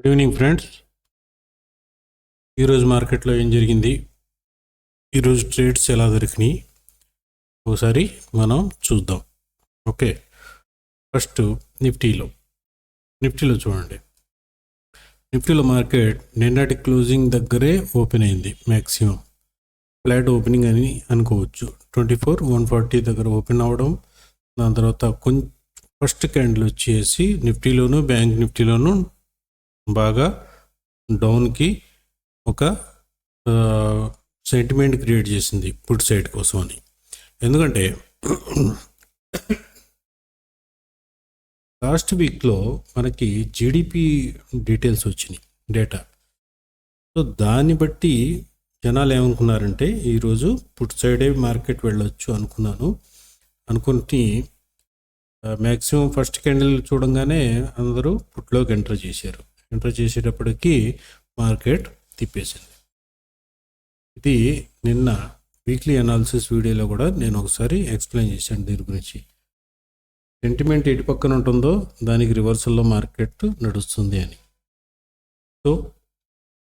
Good evening friends. ఈరోజు మార్కెట్లో ఏం జరిగింది, ఈరోజు ట్రేడ్స్ ఎలా దొరికినాయి ఒకసారి మనం చూద్దాం. ఓకే, ఫస్ట్ నిఫ్టీలో చూడండి. నిఫ్టీలో మార్కెట్ నిన్నటి క్లోజింగ్ దగ్గరే ఓపెన్ అయింది. మ్యాక్సిమం ఫ్లాట్ ఓపెనింగ్ అని అనుకోవచ్చు. 24,140 దగ్గర ఓపెన్ అవ్వడం, దాని తర్వాత కొంచెం ఫస్ట్ క్యాండిల్ వచ్చేసి నిఫ్టీలోను బ్యాంక్ నిఫ్టీలోను బాగా డౌన్కి ఒక సెంటిమెంట్ క్రియేట్ చేసింది పుట్ సైడ్ కోసం అని. ఎందుకంటే లాస్ట్ వీక్లో మనకి జీడిపి డీటెయిల్స్ వచ్చినాయి, డేటా. సో దాన్ని బట్టి జనాలు ఏమనుకున్నారంటే ఈరోజు పుట్ సైడే మార్కెట్ వెళ్ళొచ్చు అనుకుని మ్యాక్సిమం ఫస్ట్ క్యాండిల్ చూడంగానే అందరూ పుట్లోకి ఎంటర్ చేసేటప్పటికి మార్కెట్ తిప్పేసింది. ఇది నిన్న వీక్లీ అనాలిసిస్ వీడియోలో కూడా నేను ఒకసారి ఎక్స్ప్లెయిన్ చేశాను దీని గురించి. సెంటిమెంట్ ఎటు పక్కన ఉంటుందో దానికి రివర్సల్లో మార్కెట్ నడుస్తుంది అని. సో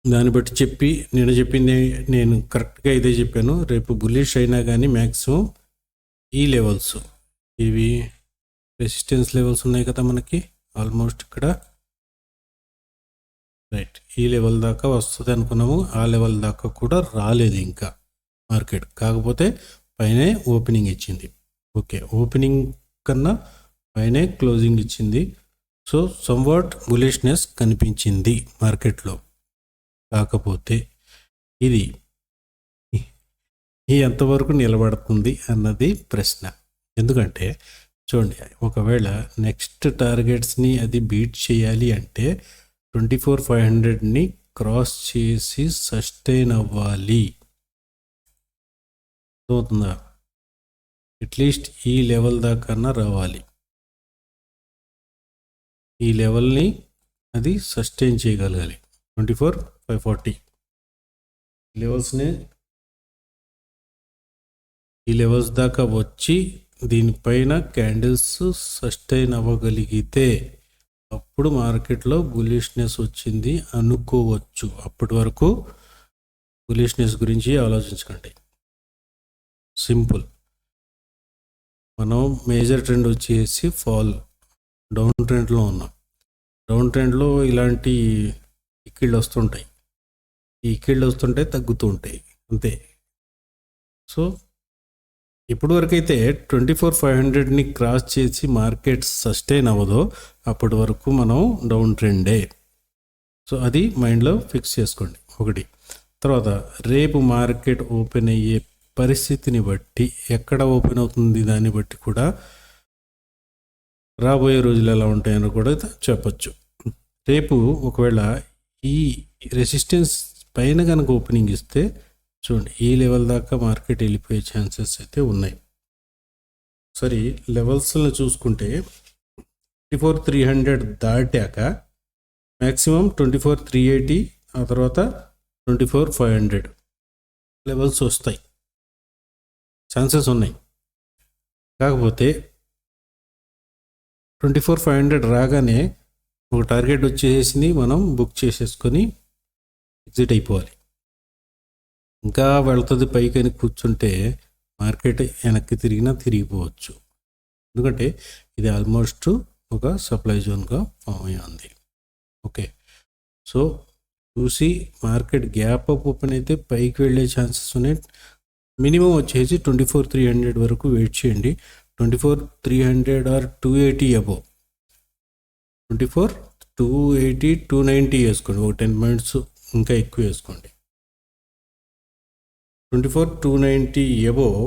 దాన్ని బట్టి నేను చెప్పింది నేను కరెక్ట్గా ఇదే చెప్పాను. రేపు బుల్లిష్ అయినా కానీ మ్యాక్సిమం ఈ లెవెల్స్, ఇవి రెసిస్టెన్స్ లెవెల్స్ ఉన్నాయి కదా మనకి, ఆల్మోస్ట్ ఇక్కడ రైట్ ఈ లెవెల్ దాకా వస్తుంది అనుకున్నాము. ఆ లెవెల్ దాకా కూడా రాలేదు ఇంకా మార్కెట్, కాకపోతే పైనే ఓపెనింగ్ ఇచ్చింది. ఓకే, ఓపెనింగ్ కన్నా పైనే క్లోజింగ్ ఇచ్చింది. సో సమ్వాట్ బులిష్నెస్ కనిపించింది మార్కెట్లో. కాకపోతే ఇది ఎంతవరకు నిలబడుతుంది అన్నది ప్రశ్న. ఎందుకంటే చూడండి, ఒకవేళ నెక్స్ట్ టార్గెట్స్ని అది బీట్ చేయాలి అంటే 24,500ని క్రాస్ చేసి సస్టైన్ అవ్వాలి. అవుతుందా? అట్లీస్ట్ ఈ లెవెల్ దాకా రావాలి. ఈ లెవెల్ని అది సస్టైన్ చేయగలగాలి. 24,540 ఈ లెవెల్స్ దాకా వచ్చి దీనిపైన క్యాండిల్స్ సస్టైన్ అవ్వగలిగితే అప్పుడు మార్కెట్లో బులిష్నెస్ వచ్చింది అనుకోవచ్చు. అప్పటి వరకు బులిష్నెస్ గురించి ఆలోచించకండి. సింపుల్. మనం మేజర్ ట్రెండ్ వచ్చేసి డౌన్ ట్రెండ్లో ఉన్నాం. డౌన్ ట్రెండ్లో ఇలాంటి ఇక్కిళ్ళు వస్తుంటాయి. ఈ ఇక్కిళ్ళు వస్తుంటే తగ్గుతూ ఉంటాయి, అంతే. సో ఎప్పటి వరకైతే 24,500ని క్రాస్ చేసి మార్కెట్ సస్టైన్ అవ్వదో అప్పటి వరకు మనం డౌన్ ట్రెండే. సో అది మైండ్లో ఫిక్స్ చేసుకోండి. ఒకటి. తర్వాత రేపు మార్కెట్ ఓపెన్ అయ్యే పరిస్థితిని బట్టి, ఎక్కడ ఓపెన్ అవుతుంది దాన్ని బట్టి కూడా రాబోయే రోజులు ఎలా ఉంటాయని కూడా చెప్పచ్చు. రేపు ఒకవేళ ఈ రెసిస్టెన్స్ పైన కనుక ఓపెనింగ్ ఇస్తే చూడండి, ఈ లెవెల్ దాకా మార్కెట్ వెళ్ళిపోయే ఛాన్సెస్ అయితే ఉన్నాయి. సరే, లెవెల్స్ని చూసుకుంటే 24,300 దాటాక మ్యాక్సిమం 24,380, ఆ తర్వాత 24,500 లెవెల్స్ వస్తాయి, ఛాన్సెస్ ఉన్నాయి. కాకపోతే 24,500 రాగానే ఒక టార్గెట్ వచ్చేసింది, మనం బుక్ చేసేసుకొని ఎగ్జిట్ అయిపోవాలి. ఇంకా వెళ్తుంది పైకి అని కూర్చుంటే మార్కెట్ వెనక్కి తిరిగిపోవచ్చు. ఎందుకంటే ఇది ఆల్మోస్ట్ ఒక సప్లై జోన్గా ఫామ్ అయ్యి ఉంది. ఓకే, సో చూసి మార్కెట్ గ్యాప్ అప్ ఓపెన్ అయితే పైకి వెళ్ళే ఛాన్సెస్ ఉన్నాయి. మినిమం వచ్చేసి 24,300 వరకు వెయిట్ చేయండి. 24,300 ఆర్ 280 అబోవ్, 24,280, 290 వేసుకోండి. ఒక 10 పాయింట్స్ ఇంకా ఎక్కువ వేసుకోండి. 24,290 అబోవ్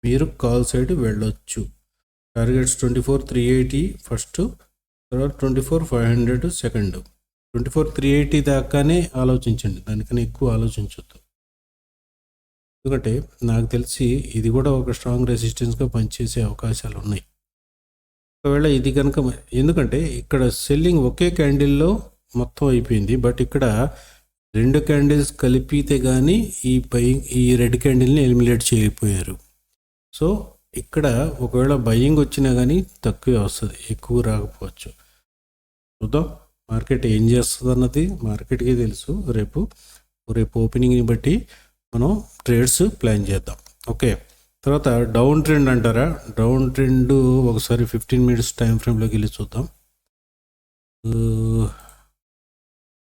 మీరు కాల్ సైడ్ వెళ్ళొచ్చు. టార్గెట్స్ 24,380 ఫస్ట్, తర్వాత 24,500 సెకండ్. 24,380 దాకానే ఆలోచించండి, దానికన్నా ఎక్కువ ఆలోచించొద్దు. ఎందుకంటే నాకు తెలిసి ఇది కూడా ఒక స్ట్రాంగ్ రెసిస్టెన్స్గా పనిచేసే అవకాశాలు ఉన్నాయి. ఒకవేళ ఇది కనుక, ఎందుకంటే ఇక్కడ సెల్లింగ్ ఒకే క్యాండిల్లో మొత్తం అయిపోయింది, బట్ ఇక్కడ 2 క్యాండిల్స్ కలిపితే కానీ ఈ రెడ్ క్యాండిల్ని ఎలిమినేట్ చేయకపోయారు. సో ఇక్కడ ఒకవేళ బయింగ్ వచ్చినా కానీ తక్కువే వస్తుంది, ఎక్కువ రాకపోవచ్చు. చూద్దాం. మార్కెట్ ఏం చేస్తుంది అన్నది మార్కెట్కి తెలుసు. రేపు ఓపెనింగ్ని బట్టి మనం ట్రేడ్స్ ప్లాన్ చేద్దాం. ఓకే, తర్వాత డౌన్ ట్రెండ్ అంటారా? డౌన్ ట్రెండ్ ఒకసారి 15 మినిట్స్ టైం ఫ్రేమ్లోకి వెళ్ళి చూద్దాం.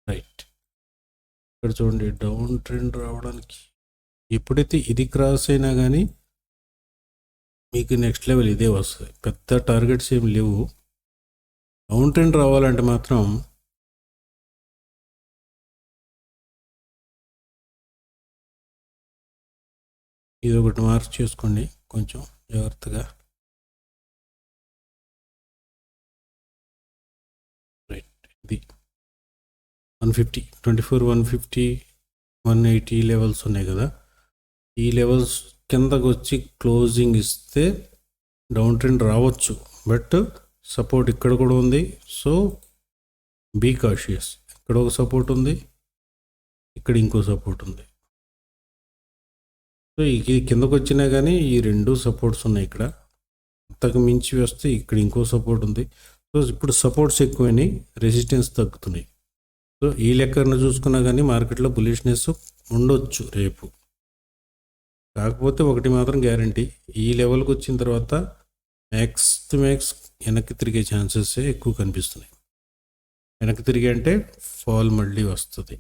రైట్, ఇక్కడ చూడండి, డౌన్ ట్రెండ్ రావడానికి ఎప్పుడైతే ఇది క్రాస్ అయినా కానీ మీకు నెక్స్ట్ లెవెల్ ఇదే వస్తుంది. పెద్ద టార్గెట్స్ ఏమి లేవు. డౌన్ ట్రెండ్ రావాలంటే మాత్రం ఇది ఒకటి మార్క్ చేసుకోండి కొంచెం జాగ్రత్తగా. రైట్, ఇది 150, 24, 150, 180 లెవెల్స్ ఉన్నాయి కదా. ఈ లెవెల్స్ కిందకు వచ్చి క్లోజింగ్ ఇస్తే డౌన్ ట్రెండ్ రావచ్చు. బట్ సపోర్ట్ ఇక్కడ కూడా ఉంది. So be cautious. ఇక్కడ ఒక సపోర్ట్ ఉంది, ఇక్కడ ఇంకో సపోర్ట్ ఉంది. సో ఇది కిందకు వచ్చినా కానీ ఈ రెండు సపోర్ట్స్ ఉన్నాయి. ఇక్కడ అంతకు మించి వస్తే ఇక్కడ ఇంకో సపోర్ట్ ఉంది. సో ఇప్పుడు సపోర్ట్స్ ఎక్కువైనాయి, రెసిస్టెన్స్ తగ్గుతున్నాయి. సో ఈ లెక్కను చూసుకున్నా కానీ మార్కెట్లో బులిష్నెస్ ఉండొచ్చు రేపు. కాకపోతే ఒకటి మాత్రం గ్యారంటీ, ఈ లెవెల్కి వచ్చిన తర్వాత మ్యాక్స్ వెనక్కి తిరిగే ఛాన్సెస్ ఎక్కువ కనిపిస్తున్నాయి. వెనక్కి తిరిగి అంటే ఫాల్ మళ్ళీ వస్తుంది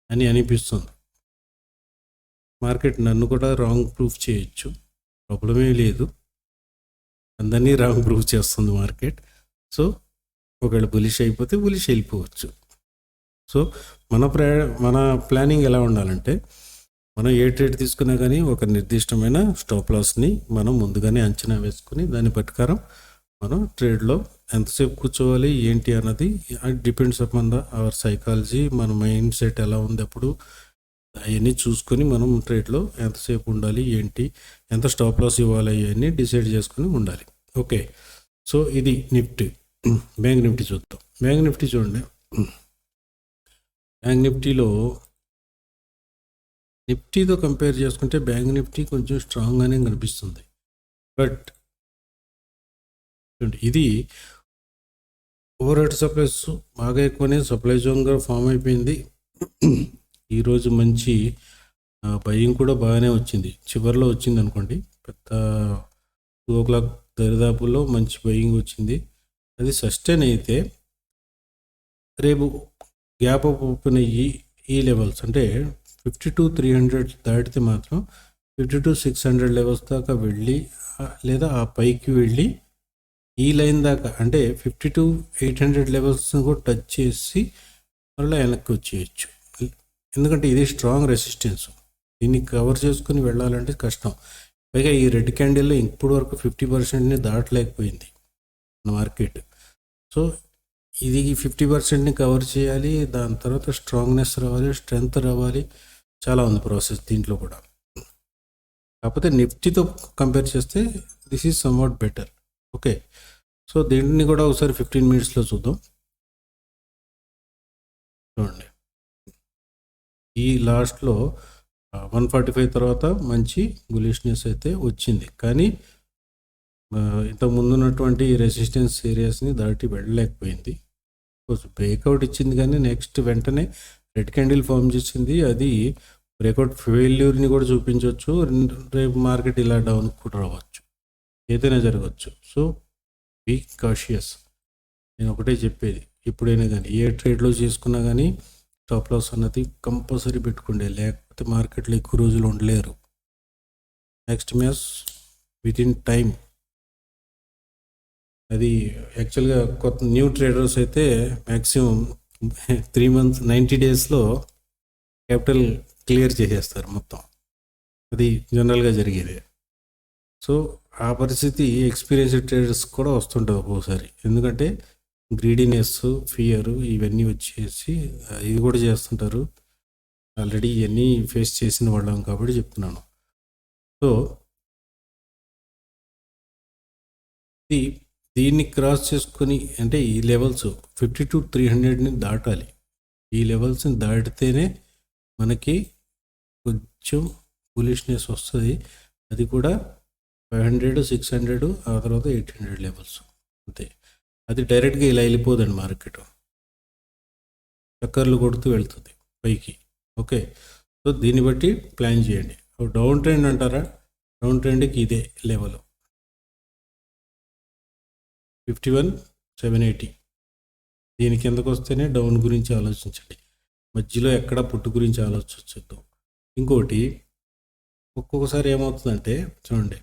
అని అనిపిస్తుంది. మార్కెట్ నన్ను కూడా రాంగ్ ప్రూఫ్ చేయొచ్చు, ప్రాబ్లమే లేదు. అందరినీ రాంగ్ ప్రూఫ్ చేస్తుంది మార్కెట్. సో ఒకవేళ బులిష్ అయిపోతే బులిష్ వెళ్ళిపోవచ్చు. సో మన ప్లానింగ్ ఎలా ఉండాలంటే, మనం ఏ ట్రేడ్ తీసుకున్నా కానీ ఒక నిర్దిష్టమైన స్టాప్ లాస్ని మనం ముందుగానే అంచనా వేసుకుని దాని ప్రకారం మనం ట్రేడ్లో ఎంతసేపు కూర్చోవాలి ఏంటి అన్నది డిపెండ్స్ అపాన్ అవర్ సైకాలజీ, మన మైండ్ సెట్ ఎలా ఉంది అప్పుడు అవన్నీ చూసుకొని మనం ట్రేడ్లో ఎంతసేపు ఉండాలి, ఏంటి, ఎంత స్టాప్ లాస్ ఇవ్వాలి అవన్నీ డిసైడ్ చేసుకుని ఉండాలి. ఓకే, సో ఇది నిఫ్టీ. బ్యాంక్ నిఫ్టీ చూద్దాం. బ్యాంక్ నిఫ్టీ చూడండి. బ్యాంక్ నిఫ్టీతో కంపేర్ చేసుకుంటే బ్యాంక్ నిఫ్టీ కొంచెం స్ట్రాంగ్గానే కనిపిస్తుంది. బట్ ఇది ఓవర్ హెడ్ సప్లైస్ బాగా ఎక్కువనే సప్లై జోన్గా ఫామ్ అయిపోయింది. ఈరోజు మంచి బయింగ్ కూడా బాగానే వచ్చింది, చివరిలో వచ్చింది అనుకోండి. పెద్ద 2 o'clock దరిదాపుల్లో మంచి బయింగ్ వచ్చింది. అది సస్టైన్ అయితే రేపు గ్యాప్ అప్ ఓపెన్ అయ్యి ఈ లెవెల్స్ అంటే 52,300 దాటితే మాత్రం 52,600 లెవెల్స్ దాకా వెళ్ళి లేదా ఆ పైకి వెళ్ళి ఈ లైన్ దాకా అంటే 52,800 లెవెల్స్ని కూడా టచ్ చేసి మళ్ళీ వెనక్కి వచ్చేయచ్చు. ఎందుకంటే ఇది స్ట్రాంగ్ రెసిస్టెన్స్, దీన్ని కవర్ చేసుకుని వెళ్ళాలంటే కష్టం. పైగా ఈ రెడ్ క్యాండిల్లో ఇప్పుడు వరకు 50%ని దాటలేకపోయింది మార్కెట్. సో ఇది 50%ని కవర్ చేయాలి, దాని తర్వాత స్ట్రాంగ్నెస్ రావాలి, స్ట్రెంగ్త్ రావాలి, చాలా ఉంది ప్రాసెస్ దీంట్లో కూడా. కాకపోతే నిఫ్టీతో కంపేర్ చేస్తే this is somewhat better. Okay, so దీన్ని కూడా ఒకసారి 15 మినిట్స్లో చూద్దాం. చూడండి, ఈ లాస్ట్లో 145 తర్వాత మంచి బులిష్నెస్ అయితే వచ్చింది, కానీ ఇంతకు ముందు ఉన్నటువంటి రెసిస్టెన్స్ ఏరియాస్ని దాటి వెళ్ళలేకపోయింది. బ్రేక్అవుట్ ఇచ్చింది కానీ నెక్స్ట్ వెంటనే రెడ్ క్యాండిల్ ఫామ్ చేసింది. అది బ్రేక్అవుట్ ఫెయిల్యూర్ని కూడా చూపించవచ్చు. రేపు మార్కెట్ ఇలా డౌన్ కూడా రావచ్చు, ఏదైనా జరగవచ్చు. So be cautious. నేను ఒకటే చెప్పేది, ఇప్పుడైనా కానీ ఏ ట్రేడ్లో చేసుకున్నా కానీ స్టాప్ లాస్ అన్నది కంపల్సరీ పెట్టుకోండి, లేకపోతే మార్కెట్లో ఎక్కువ రోజులు ఉండలేరు. Next match with in time. అది యాక్చువల్గా కొత్త న్యూ ట్రేడర్స్ అయితే మ్యాక్సిమం 3 months 90 daysలో క్యాపిటల్ క్లియర్ చేసేస్తారు మొత్తం. అది జనరల్గా జరిగేది. సో ఆ పరిస్థితి ఎక్స్పీరియన్స్డ్ ట్రేడర్స్ కూడా వస్తుంటుంది ఒక్కోసారి. ఎందుకంటే గ్రీడీనెస్, ఫియర్ ఇవన్నీ వచ్చేసి ఇది కూడా చేస్తుంటారు. ఆల్రెడీ ఇవన్నీ ఫేస్ చేసిన వాళ్ళం కాబట్టి చెప్తున్నాను. సో దీన్ని క్రాస్ చేసుకొని అంటే ఈ లెవెల్స్ 52,300ని దాటాలి. ఈ లెవెల్స్ని దాటితేనే మనకి కొంచెం బులిష్నెస్ వస్తుంది. అది కూడా 500, 600 ఆ తర్వాత 800 లెవెల్స్ అంతే. అది డైరెక్ట్గా ఇలా వెళ్ళిపోదండి మార్కెట్. చక్కర్లు కొడుతూ వెళ్తుంది పైకి. ఓకే, సో దీన్ని బట్టి ప్లాన్ చేయండి. డౌన్ ట్రెండ్ అంటారా, డౌన్ ట్రెండ్కి ఇదే లెవెల్ 51,780. దీని కిందకు వస్తేనే డౌన్ గురించి ఆలోచించండి, మధ్యలో ఎక్కడ పుట్టు గురించి ఆలోచించద్దు. ఇంకోటి, ఒక్కొక్కసారి ఏమవుతుందంటే చూడండి,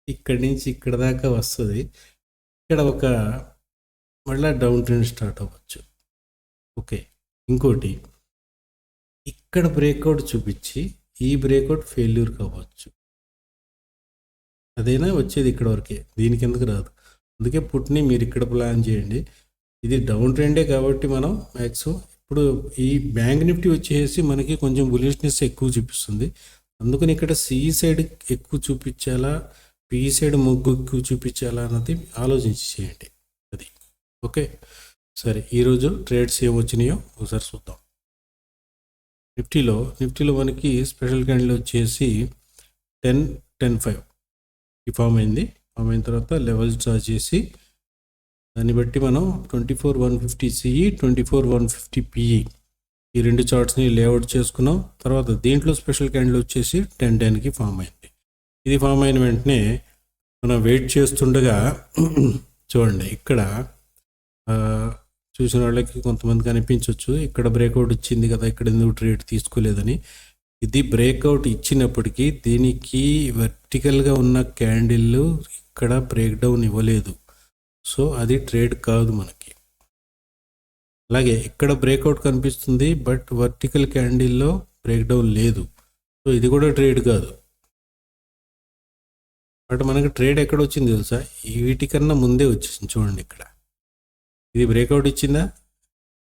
ఇక్కడి నుంచి ఇక్కడ దాకా వస్తుంది, ఇక్కడ ఒక మళ్ళీ డౌన్ ట్రెండ్ స్టార్ట్ అవ్వచ్చు. ఓకే, ఇంకోటి ఇక్కడ బ్రేక్అవుట్ చూపించి ఈ బ్రేక్అవుట్ ఫెయిల్యూర్ కావచ్చు. అదైనా వచ్చేది ఇక్కడ వరకే, దీని కిందకు రాదు. అందుకే పుట్ని మీరు ఇక్కడ ప్లాన్ చేయండి. ఇది డౌన్ ట్రెండే కాబట్టి మనం మ్యాక్సిమం ఇప్పుడు ఈ బ్యాంక్ నిఫ్టీ వచ్చేసి మనకి కొంచెం బులిష్నెస్ ఎక్కువ చూపిస్తుంది. అందుకని ఇక్కడ సి సైడ్ ఎక్కువ చూపించాలా, పి సైడ్ మొగ్గు ఎక్కువ చూపించాలా అన్నది ఆలోచించి చేయండి. అది ఓకే. సరే, ఈరోజు ట్రేడ్స్ ఏం వచ్చినాయో ఒకసారి చూద్దాం. నిఫ్టీలో మనకి స్పెషల్ క్యాండిల్ వచ్చేసి 10.5 ఈ ఫామ్ అయింది. ఫామ్ అయిన తర్వాత లెవెల్స్ డ్రా చేసి దాన్ని బట్టి మనం 24,150 సిఈ 24,150 పిఈ ఈ రెండు చార్ట్స్ని లేఅవుట్ చేసుకున్నాం. తర్వాత దీంట్లో స్పెషల్ క్యాండిల్ వచ్చేసి 10.10కి ఫామ్ అయింది. ఇది ఫామ్ అయిన వెంటనే మనం వెయిట్ చేస్తుండగా చూడండి, ఇక్కడ చూసిన వాళ్ళకి కొంతమందికి అనిపించవచ్చు ఇక్కడ బ్రేక్అవుట్ ఇచ్చింది కదా, ఇక్కడ ఎందుకు ట్రేడ్ తీసుకోలేదని. ఇది బ్రేక్అవుట్ ఇచ్చినప్పటికీ దీనికి వర్టికల్గా ఉన్న క్యాండిల్ ఇక్కడ బ్రేక్ డౌన్ ఇవ్వలేదు, సో అది ట్రేడ్ కాదు మనకి. అలాగే ఇక్కడ బ్రేక్అవుట్ కనిపిస్తుంది, బట్ వర్టికల్ క్యాండిల్లో బ్రేక్ డౌన్ లేదు, సో ఇది కూడా ట్రేడ్ కాదు. బట్ మనకి ట్రేడ్ ఎక్కడ వచ్చింది తెలుసా, వీటికన్నా ముందే వచ్చేసింది. చూడండి, ఇక్కడ ఇది బ్రేక్అవుట్ ఇచ్చిందా,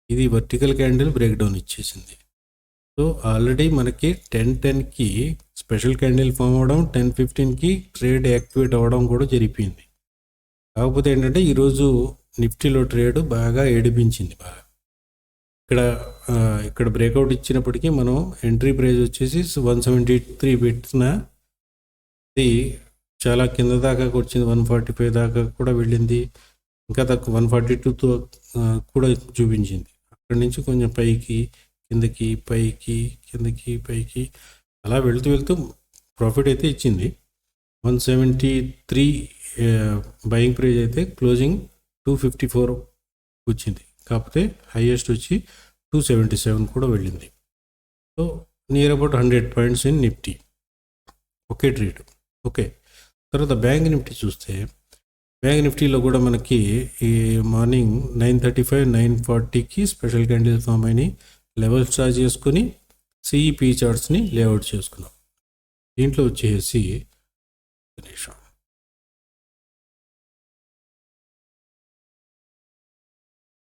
ఇది వర్టికల్ క్యాండిల్ బ్రేక్ డౌన్ ఇచ్చేసింది. సో ఆల్రెడీ మనకి 10.10కి స్పెషల్ క్యాండిల్ ఫామ్ అవ్వడం, 10.15కి ట్రేడ్ యాక్టివేట్ అవ్వడం కూడా జరిగిపోయింది. కాకపోతే ఏంటంటే ఈరోజు నిఫ్టీలో ట్రేడ్ బాగా ఏడిపించింది. ఇక్కడ బ్రేక్అవుట్ ఇచ్చినప్పటికీ మనం ఎంట్రీ ప్రైస్ వచ్చేసి 173 పెట్టిన ఇది చాలా కింద దాకా వచ్చింది, 145 దాకా కూడా వెళ్ళింది, ఇంకా తక్కువ 142తో కూడా చూపించింది. అక్కడి నుంచి కొంచెం పైకి కిందకి పైకి కిందకి పైకి అలా వెళ్తూ ప్రాఫిట్ అయితే ఇచ్చింది. 173 బయింగ్ ప్రైస్ అయితే క్లోజింగ్ 254 వచ్చింది, కాకపోతే హైయెస్ట్ వచ్చి 277 కూడా వెళ్ళింది. So near about 100 points in Nifty. Okay trade. Okay, తర్వాత బ్యాంక్ నిఫ్టీ చూస్తే బ్యాంక్ నిఫ్టీలో కూడా మనకి ఈ మార్నింగ్ 9:35 9:40కి స్పెషల్ క్యాండిల్ ఫామ్ అయినాయి. లెవెల్స్ డ్రా చేసుకుని సిఈపి చార్ట్స్ని లేఅవుట్ చేసుకున్నాం. దీంట్లో వచ్చేసి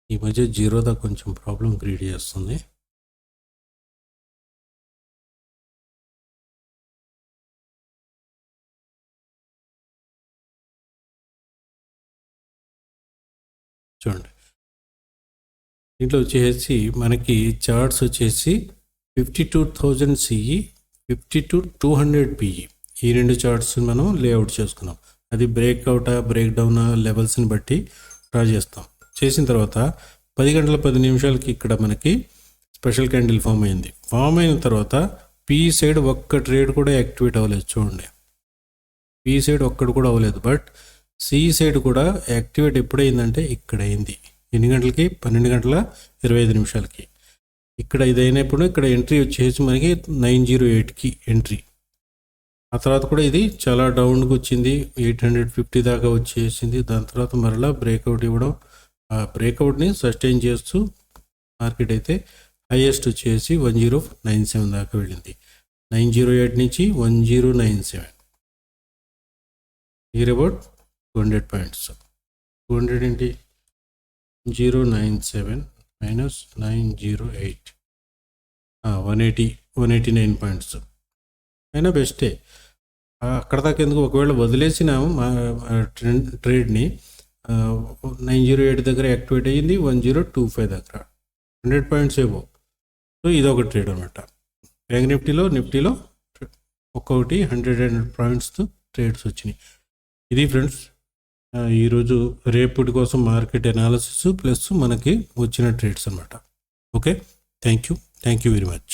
ఈ మధ్య జీరోదా కొంచెం ప్రాబ్లం క్రియేట్ చేస్తుంది. చూడండి, దీంట్లో వచ్చేసి మనకి చార్ట్స్ వచ్చేసి 52,000 సిఈ 52,200 పిఈ ఈ రెండు చార్ట్స్ మనం లేఅవుట్ చేసుకున్నాం. అది బ్రేక్అవుటా బ్రేక్ డౌనా లెవెల్స్ని బట్టి డ్రా చేస్తాం. చేసిన తర్వాత 10 గంటల 10 నిమిషాలకి ఇక్కడ మనకి స్పెషల్ క్యాండిల్ ఫామ్ అయింది. ఫామ్ అయిన తర్వాత పిఈ సైడ్ ఒక్క ట్రేడ్ కూడా యాక్టివేట్ అవ్వలేదు. చూడండి, పిఈ సైడ్ ఒక్కడు కూడా అవ్వలేదు. బట్ సిఈ సైడ్ కూడా యాక్టివేట్ ఎప్పుడైందంటే ఇక్కడ అయింది. ఎన్ని గంటలకి, 12:25 ఇక్కడ ఇది అయినప్పుడు ఇక్కడ ఎంట్రీ వచ్చేసి మనకి 908కి ఎంట్రీ. ఆ తర్వాత కూడా ఇది చాలా డౌన్కి వచ్చింది, 850 దాకా వచ్చేసింది. దాని తర్వాత మరలా బ్రేక్అవుట్ ఇవ్వడం, ఆ బ్రేక్అవుట్ని సస్టైన్ చేస్తూ మార్కెట్ అయితే హైయెస్ట్ వచ్చేసి 1097 దాకా వెళ్ళింది. 908 నుంచి 1097, నియర్ అబౌట్ 200 పాయింట్స్. 200 ఏంటి, 097 మైనస్ 908 189 పాయింట్స్ అయినా బెస్టే. అక్కడ దాకా ఎందుకు, ఒకవేళ వదిలేసినాము ట్రేడ్ని 908 దగ్గర యాక్టివేట్ అయ్యింది, 1025 దగ్గర 100 పాయింట్స్ ఏవో. సో ఇది ఒక ట్రేడ్ అనమాట. బ్యాంక్ నిఫ్టీలో ఒక్కొక్కటి 100 పాయింట్స్తో ట్రేడ్స్ వచ్చినాయి. ఇది ఫ్రెండ్స్ ఈరోజు రేపటి కోసం మార్కెట్ అనాలిసిస్ ప్లస్ మనకి వచ్చిన ట్రేడ్స్ అనమాట. Okay, thank you very much.